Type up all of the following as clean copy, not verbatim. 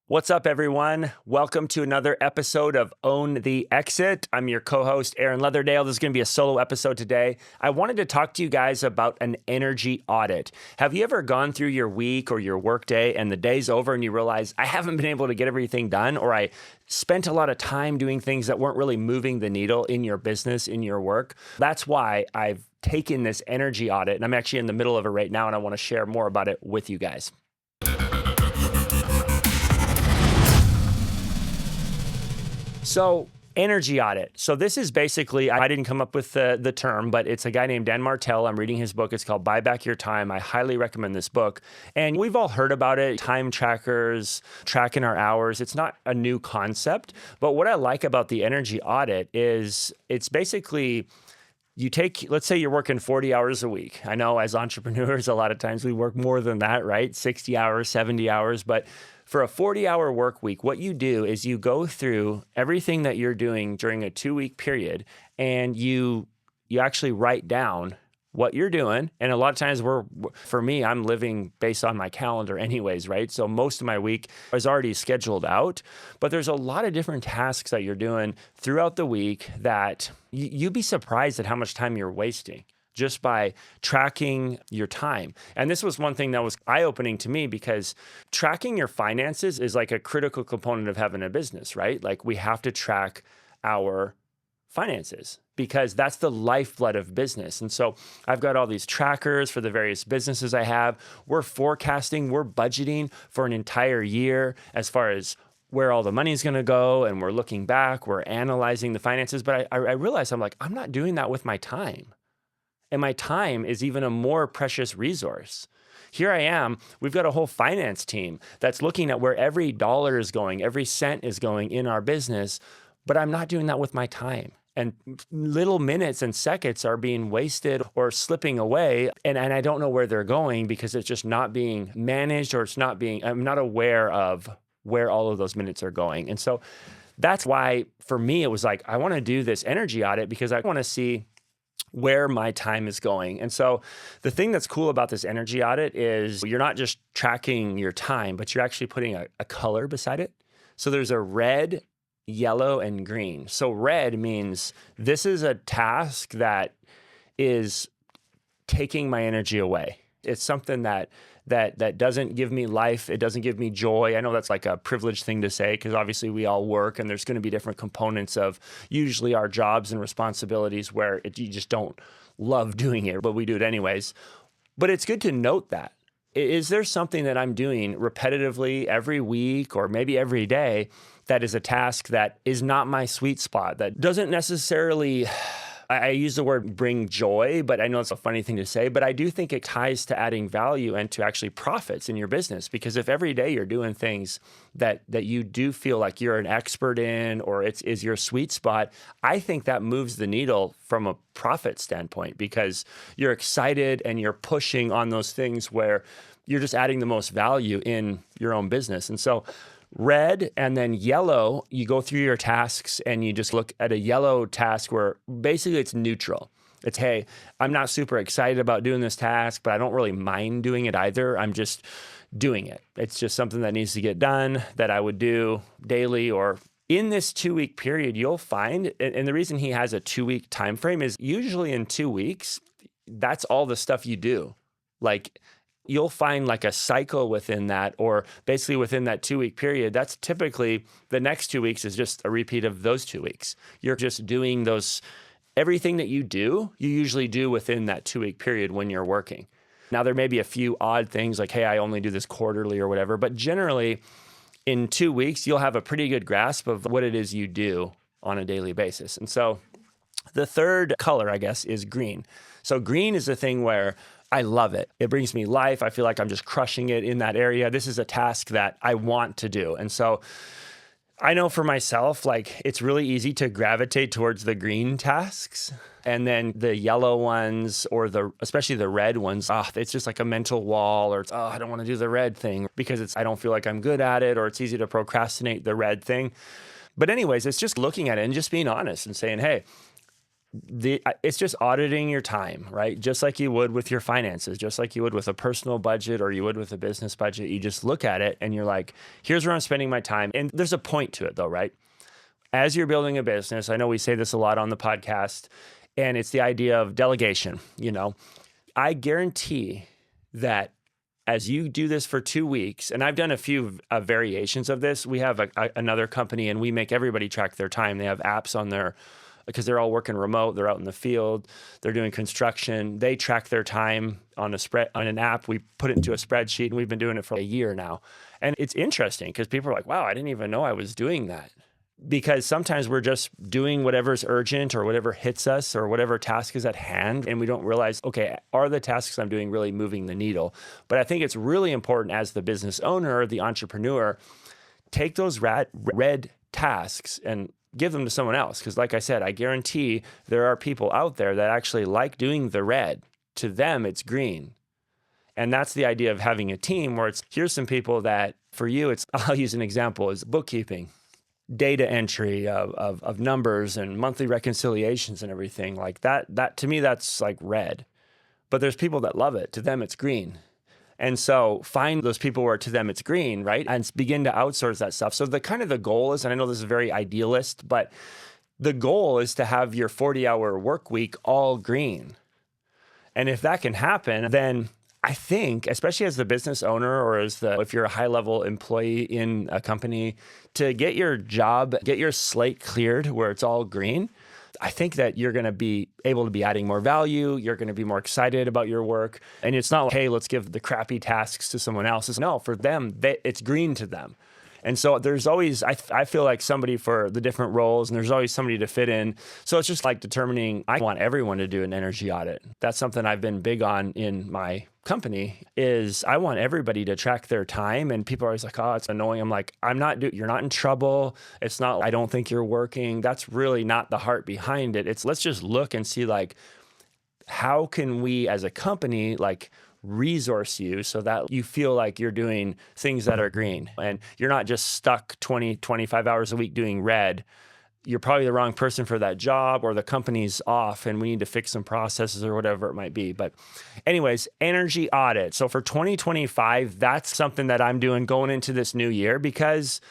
What's up, everyone? Welcome to another episode of Own the Exit. I'm your co-host, Aaron Leatherdale. This is going to be a solo episode today. I wanted to talk to you guys about an energy audit. Have you ever gone through your week or your work day and the day's over and you realize, I haven't been able to get everything done, or I spent a lot of time doing things that weren't really moving the needle in your business, in your work? That's why I've taken this energy audit, and I'm actually in the middle of it right now, and I want to share more about it with you guys. So energy audit. So this is basically, I didn't come up with the term, but it's a guy named Dan Martell. I'm reading his book. It's called Buy Back Your Time. I highly recommend this book. And we've all heard about it, time trackers, tracking our hours. It's not a new concept. But what I like about the energy audit is it's basically, you take, let's say you're working 40 hours a week. I know as entrepreneurs, a lot of times we work more than that, right? 60 hours, 70 hours. But for a 40-hour work week, what you do is you go through everything that you're doing during a 2-week period, and you actually write down what you're doing. And a lot of times for me, I'm living based on my calendar anyways, right? So most of my week is already scheduled out, but there's a lot of different tasks that you're doing throughout the week that you'd be surprised at how much time you're wasting just by tracking your time. And this was one thing that was eye-opening to me, because tracking your finances is like a critical component of having a business, right? Like, we have to track our finances because that's the lifeblood of business. And so I've got all these trackers for the various businesses I have. We're forecasting, we're budgeting for an entire year as far as where all the money's going to go, and we're looking back, we're analyzing the finances. But I realized, I'm not doing that with my time. And my time is even a more precious resource. Here I am, we've got a whole finance team that's looking at where every dollar is going, every cent is going in our business, but I'm not doing that with my time. And little minutes and seconds are being wasted or slipping away, and I don't know where they're going because it's just not being managed, or I'm not aware of where all of those minutes are going. And so that's why, for me, it was like, I want to do this energy audit because I want to see where my time is going. And so the thing that's cool about this energy audit is you're not just tracking your time, but you're actually putting a color beside it. So there's a red, yellow, and green. So red means this is a task that is taking my energy away. It's something that doesn't give me life. It doesn't give me joy. I know that's like a privileged thing to say, because obviously we all work, and there's going to be different components of usually our jobs and responsibilities where you just don't love doing it, but we do it anyways. But it's good to note that. Is there something that I'm doing repetitively every week or maybe every day that is a task that is not my sweet spot, that doesn't necessarily, I use the word bring joy, but I know it's a funny thing to say, but I do think it ties to adding value and to actually profits in your business. Because if every day you're doing things that you do feel like you're an expert in, or is your sweet spot, I think that moves the needle from a profit standpoint, because you're excited and you're pushing on those things where you're just adding the most value in your own business. And so red and then yellow, you go through your tasks and you just look at a yellow task where basically it's neutral. It's, hey, I'm not super excited about doing this task, but I don't really mind doing it either. I'm just doing it. It's just something that needs to get done that I would do daily. Or in this 2-week period, you'll find, and the reason he has a 2-week time frame is usually in 2 weeks, that's all the stuff you do. Like, you'll find like a cycle within that, or basically within that 2-week period, that's typically the next 2 weeks is just a repeat of those 2 weeks. You're just doing everything that you do, you usually do within that 2-week period when you're working. Now, there may be a few odd things like, hey, I only do this quarterly or whatever, but generally in 2 weeks, you'll have a pretty good grasp of what it is you do on a daily basis. And so the third color, I guess, is green. So green is the thing where I love it. It brings me life. I feel like I'm just crushing it in that area. This is a task that I want to do. And so I know for myself, like, it's really easy to gravitate towards the green tasks. And then the yellow ones, or especially the red ones, it's just like a mental wall, or it's, I don't want to do the red thing because I don't feel like I'm good at it, or it's easy to procrastinate the red thing. But anyways, it's just looking at it and just being honest and saying, hey, it's just auditing your time, right? Just like you would with your finances, just like you would with a personal budget or you would with a business budget. You just look at it and you're like, here's where I'm spending my time. And there's a point to it though, right? As you're building a business, I know we say this a lot on the podcast, and it's the idea of delegation. I guarantee that as you do this for 2 weeks, and I've done a few variations of this. We have another company and we make everybody track their time. They have apps on their, because they're all working remote, they're out in the field, they're doing construction. They track their time on an app. We put it into a spreadsheet, and we've been doing it for a year now. And it's interesting because people are like, wow, I didn't even know I was doing that. Because sometimes we're just doing whatever's urgent or whatever hits us or whatever task is at hand, and we don't realize, okay, are the tasks I'm doing really moving the needle? But I think it's really important as the business owner or the entrepreneur, take those red tasks and give them to someone else. Because like I said, I guarantee there are people out there that actually like doing the red. To them, it's green. And that's the idea of having a team where here's some people that for you, I'll use an example, is bookkeeping. Data entry of numbers and monthly reconciliations and everything like that to me, that's like red. But there's people that love it. To them, it's green. And so find those people where to them it's green, right? And begin to outsource that stuff. So the goal is, and I know this is very idealist, but the goal is to have your 40-hour work week all green. And if that can happen, then I think, especially as the business owner or if you're a high-level employee in a company, to get your slate cleared where it's all green, I think that you're going to be able to be adding more value. You're going to be more excited about your work. And it's not like, hey, let's give the crappy tasks to someone else. No, for them, it's green to them. And so there's always, I feel like somebody for the different roles, and there's always somebody to fit in. So it's just like determining, I want everyone to do an energy audit. That's something I've been big on in my company, is I want everybody to track their time. And people are always like, oh, it's annoying. I'm like, you're not in trouble. It's not, I don't think you're working. That's really not the heart behind it. Let's just look and see, like, how can we as a company, like, resource you so that you feel like you're doing things that are green and you're not just stuck 20, 25 hours a week doing red. You're probably the wrong person for that job, or the company's off and we need to fix some processes or whatever it might be. But anyways, energy audit. So for 2025, that's something that I'm doing going into this new year, because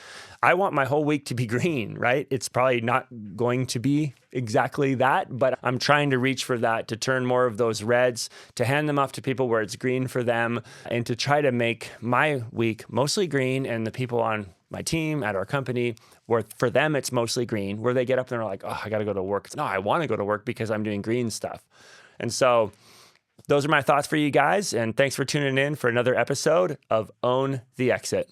I want my whole week to be green, right? It's probably not going to be exactly that, but I'm trying to reach for that, to turn more of those reds, to hand them off to people where it's green for them, and to try to make my week mostly green, and the people on my team at our company, where for them it's mostly green, where they get up and they're like, oh, I got to go to work. No, I want to go to work because I'm doing green stuff. And so those are my thoughts for you guys. And thanks for tuning in for another episode of Own the Exit.